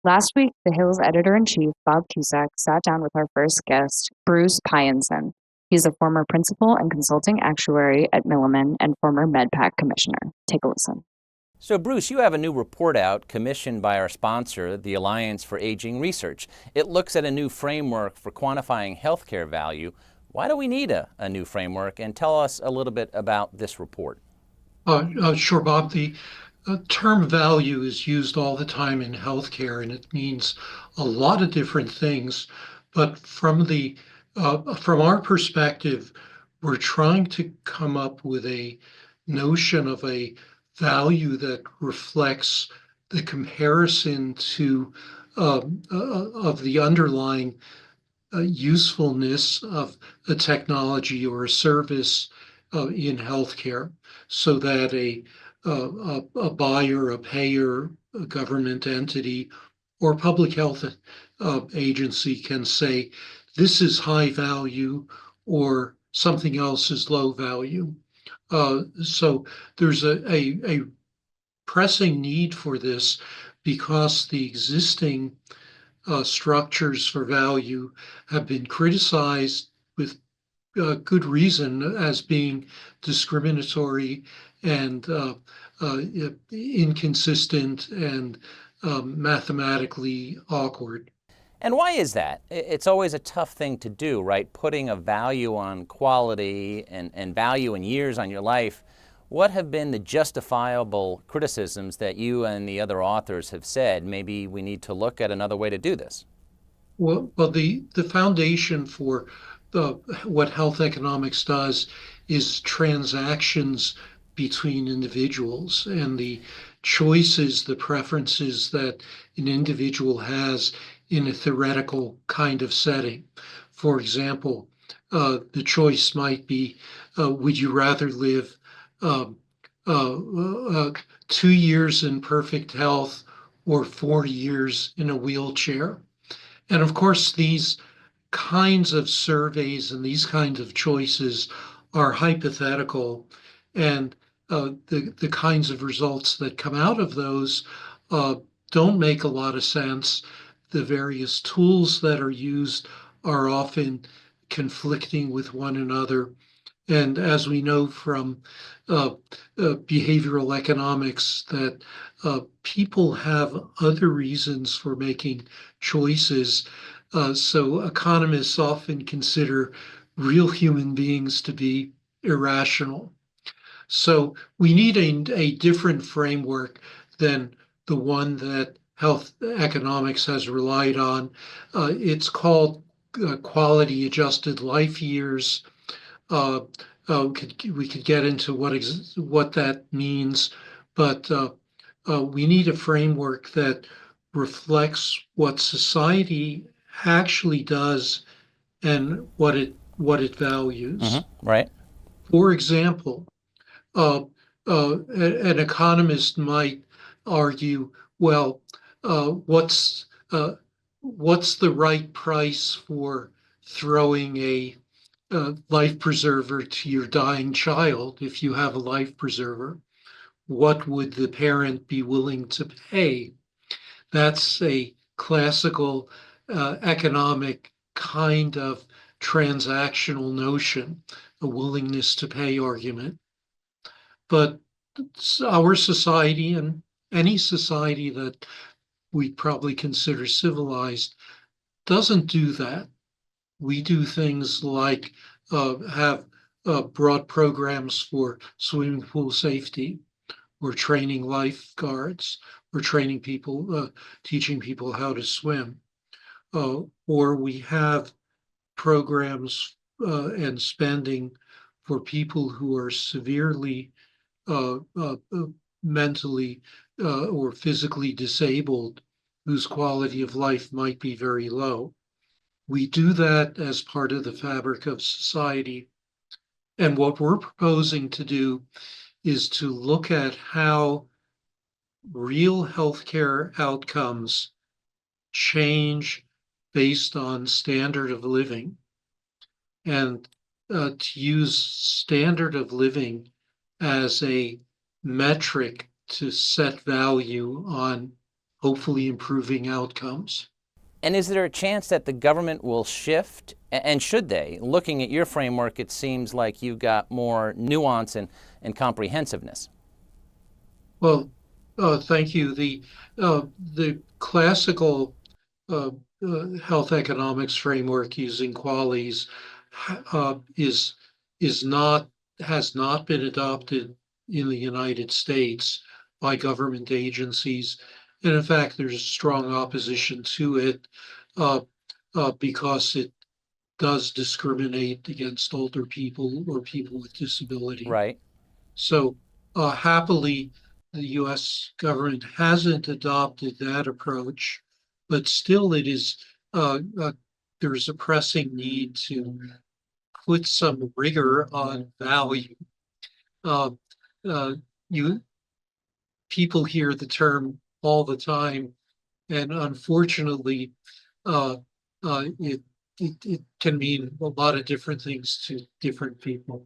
Last week, The Hill's editor-in-chief, Bob Cusack, sat down with our first guest, Bruce Pyenson. He's a former principal and consulting actuary at Milliman and former MedPAC commissioner. Take a listen. So, Bruce, you have a new report out commissioned by our sponsor, the Alliance for Aging Research. It looks at a new framework for quantifying healthcare value. Why do we need a new framework? And tell us a little bit about this report. Sure, Bob. The term value is used all the time in healthcare, and it means a lot of different things. But from our perspective, we're trying to come up with a notion of a value that reflects the comparison to of the underlying usefulness of a technology or a service in healthcare, so that a buyer, a payer, a government entity, or public health agency can say this is high value or something else is low value. So there's a pressing need for this because the existing structures for value have been criticized with good reason as being discriminatory and inconsistent and mathematically awkward. And why is that? It's always a tough thing to do, right? Putting a value on quality and value in years on your life. What have been the justifiable criticisms that you and the other authors have said maybe we need to look at another way to do this? Well, the foundation for what health economics does is transactions between individuals and the choices, the preferences that an individual has in a theoretical kind of setting. For example, the choice might be, would you rather live um, 2 years in perfect health or 4 years in a wheelchair? And of course, these kinds of surveys and these kinds of choices are hypothetical, and the kinds of results that come out of those uh, don't make a lot of sense. The various tools that are used are often conflicting with one another. And as we know from uh, behavioral economics, that people have other reasons for making choices. So economists often consider real human beings to be irrational. So we need a different framework than the one that health economics has relied on. It's called quality adjusted life years. Uh, we could get into what that means, but we need a framework that reflects what society actually does and what it values. Right? For example, uh, an economist might argue, well, uh, what's uh, what's the right price for throwing a life preserver to your dying child? If you have a life preserver, what would the parent be willing to pay? That's a classical economic kind of transactional notion, a willingness to pay argument. But our society and any society that we probably consider civilized doesn't do that. We do things like have broad programs for swimming pool safety. We're training lifeguards. We're training people, teaching people how to swim. Or we have programs and spending for people who are severely uh, uh, uh, mentally or physically disabled, whose quality of life might be very low. We do that as part of the fabric of society. And what we're proposing to do is to look at how real healthcare outcomes change based on standard of living, and to use standard of living as a metric to set value on hopefully improving outcomes. And is there a chance that the government will shift? And should they? Looking at your framework, it seems like you've got more nuance and comprehensiveness. Well, thank you. The classical uh, health economics framework using QALYs is not has not been adopted in the United States by government agencies, and in fact, there's strong opposition to it uh, because it does discriminate against older people or people with disability. Right. So happily, the U.S. government hasn't adopted that approach, but still, it is there's a pressing need to put some rigor on value. Uh, uh, you people hear the term all the time, and unfortunately, uh, it can mean a lot of different things to different people.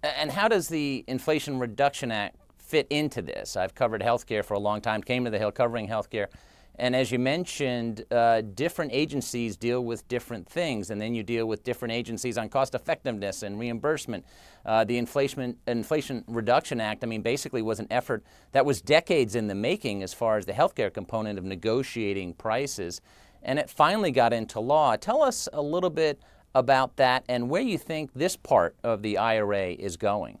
And how does the Inflation Reduction Act fit into this? I've covered healthcare for a long time, came to the Hill covering healthcare. And as you mentioned, different agencies deal with different things, and then you deal with different agencies on cost effectiveness and reimbursement. The Inflation Reduction Act, I mean, basically was an effort that was decades in the making as far as the healthcare component of negotiating prices, and it finally got into law. Tell us a little bit about that and where you think this part of the IRA is going.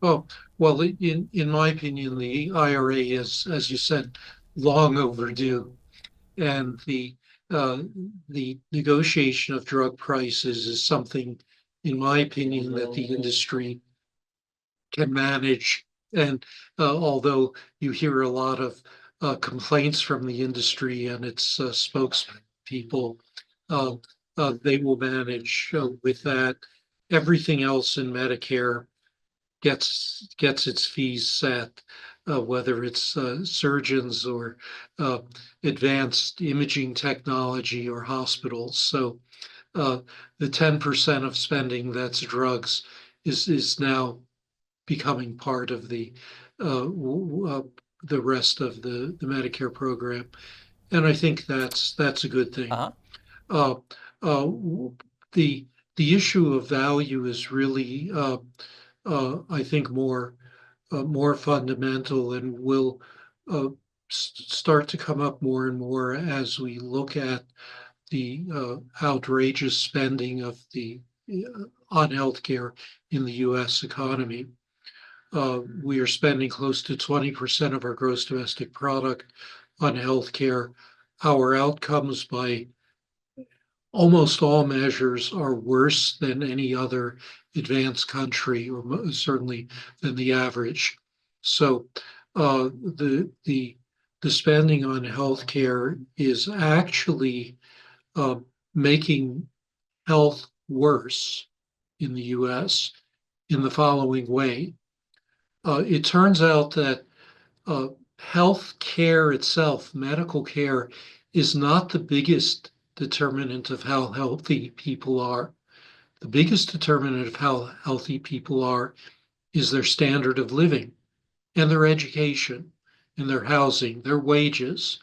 Oh, well, in my opinion, the IRA is, as you said, long overdue, and the negotiation of drug prices is something, in my opinion, that the industry can manage. And although you hear a lot of complaints from the industry and its spokespeople, uh, they will manage with that. Everything else in Medicare gets its fees set, whether it's surgeons or uh, advanced imaging technology or hospitals. So the 10% of spending that's drugs is now becoming part of the rest of the Medicare program, and I think that's a good thing. Uh-huh. Uh, uh, the the issue of value is really, I think, more fundamental and will start to come up more and more as we look at the outrageous spending of the on healthcare in the U.S. economy. We are spending close to 20% of our gross domestic product on healthcare. Our outcomes by almost all measures are worse than any other advanced country, or certainly than the average. So the spending on healthcare is actually uh, making health worse in the U.S. in the following way. It turns out that uh, health care itself, medical care, is not the biggest determinant of how healthy people are. The biggest determinant of how healthy people are is their standard of living and their education and their housing, their wages,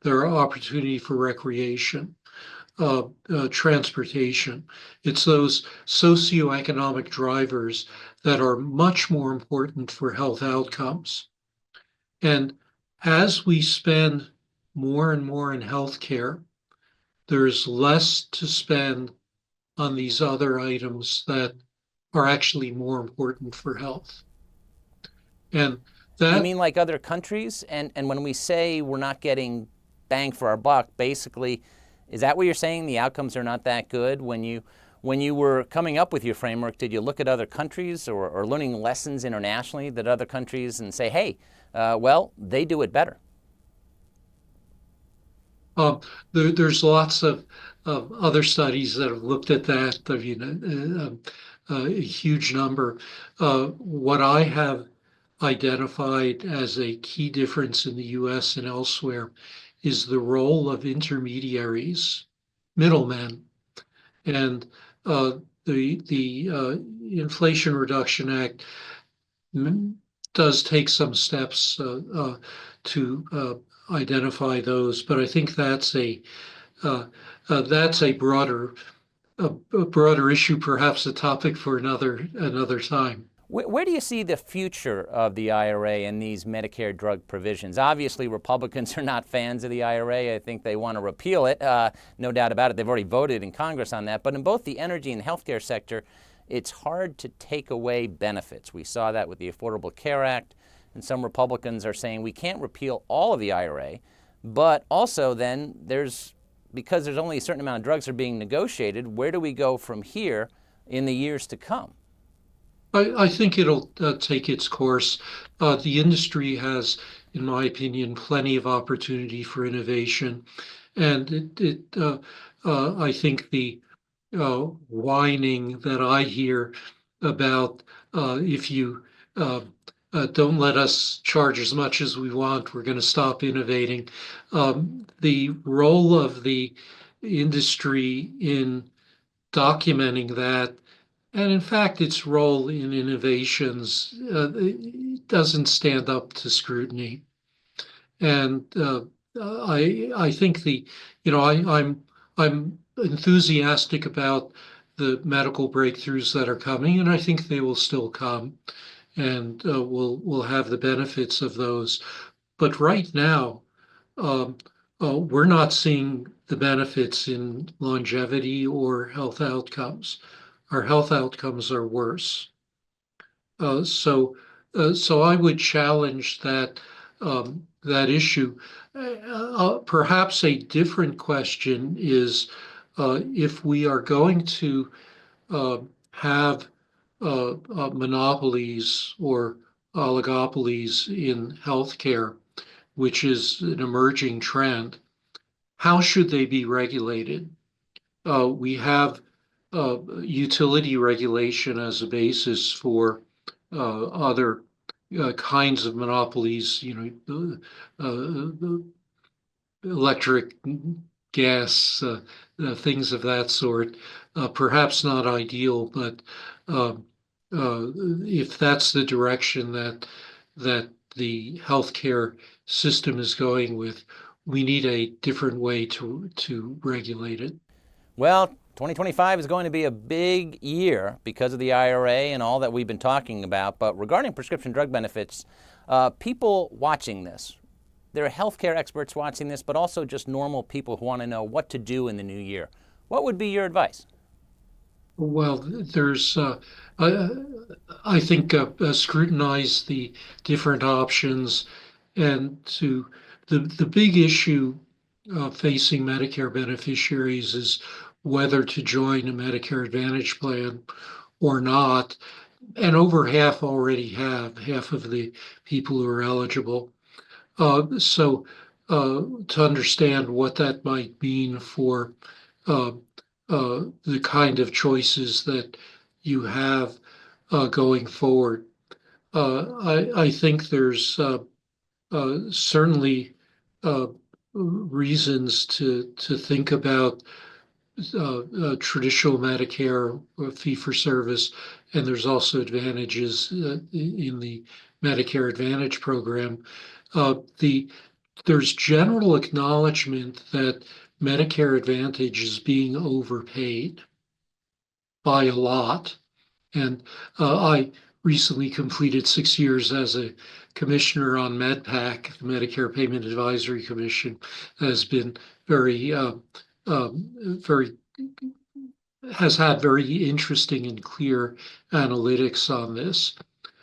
their opportunity for recreation, transportation. It's those socioeconomic drivers that are much more important for health outcomes. And as we spend more and more in healthcare, there's less to spend on these other items that are actually more important for health. And You that, mean like other countries? And when we say we're not getting bang for our buck, basically, is that what you're saying? The outcomes are not that good? When you were coming up with your framework, did you look at other countries or learning lessons internationally that other countries and say, hey, well, they do it better? uh, there's lots of other studies that have looked at that. I mean, a huge number. What I have identified as a key difference in the US and elsewhere is the role of intermediaries, middlemen, and the Inflation Reduction Act does take some steps to identify those, but I think that's a broader issue, perhaps a topic for another time. Where do you see the future of the IRA and these Medicare drug provisions? Obviously, Republicans are not fans of the IRA. I think they want to repeal it. No doubt about it. They've already voted in Congress on that. But in both the energy and healthcare sector, it's hard to take away benefits. We saw that with the Affordable Care Act, and some Republicans are saying we can't repeal all of the IRA, but also then because there's only a certain amount of drugs that are being negotiated, where do we go from here in the years to come? I think it'll take its course. The industry has, in my opinion, plenty of opportunity for innovation, and I think the whining that I hear about if you don't let us charge as much as we want, we're going to stop innovating. The role of the industry in documenting that, and in fact, its role in innovations doesn't stand up to scrutiny. And I think I'm enthusiastic about the medical breakthroughs that are coming, and I think they will still come, and we'll have the benefits of those. But right now, um, we're not seeing the benefits in longevity or health outcomes. Our health outcomes are worse. So I would challenge that issue. Perhaps a different question is if we are going to uh, have monopolies or oligopolies in healthcare, which is an emerging trend, how should they be regulated? We have utility regulation as a basis for other kinds of monopolies, the electric, gas, things of that sort. Perhaps not ideal, but uh, if that's the direction that the healthcare system is going with, we need a different way to regulate it. Well, 2025 is going to be a big year because of the IRA and all that we've been talking about. But regarding prescription drug benefits, people watching this, there are healthcare experts watching this, but also just normal people who want to know what to do in the new year. What would be your advice? Well, I, I think, scrutinize the different options, and the big issue facing Medicare beneficiaries is whether to join a Medicare Advantage plan or not. And over half already have, half of the people who are eligible. So to understand what that might mean for uh, the kind of choices that you have going forward. I think there's certainly uh, reasons to think about traditional Medicare fee for service, and there's also advantages in the Medicare Advantage program. There's general acknowledgement that Medicare Advantage is being overpaid by a lot. And I recently completed 6 years as a commissioner on MedPAC, the Medicare Payment Advisory Commission, has been very, very, has had very interesting and clear analytics on this.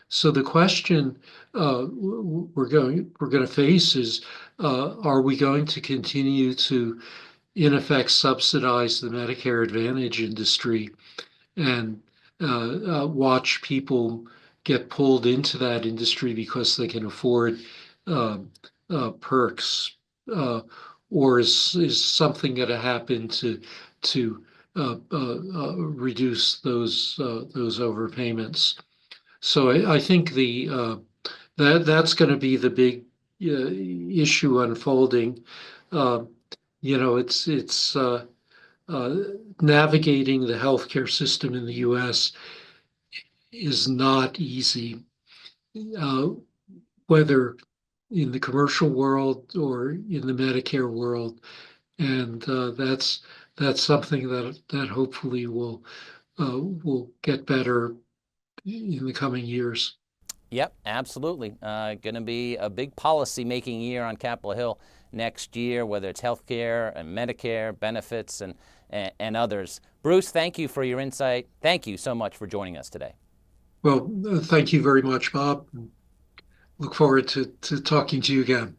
So the question we're going to face is, are we going to continue to, in effect, subsidize the Medicare Advantage industry and watch people get pulled into that industry because they can afford uh, perks, uh, or is something going to happen to reduce those overpayments? So I think that's going to be the big issue unfolding. Uh, it's navigating the healthcare system in the U.S. is not easy. Uh, whether in the commercial world or in the Medicare world, and that's something that hopefully will get better in the coming years. Yep, absolutely. Going to be a big policy making year on Capitol Hill next year, whether it's healthcare and Medicare benefits and others. Bruce, thank you for your insight. Thank you so much for joining us today. Well, thank you very much, Bob. Look forward to talking to you again.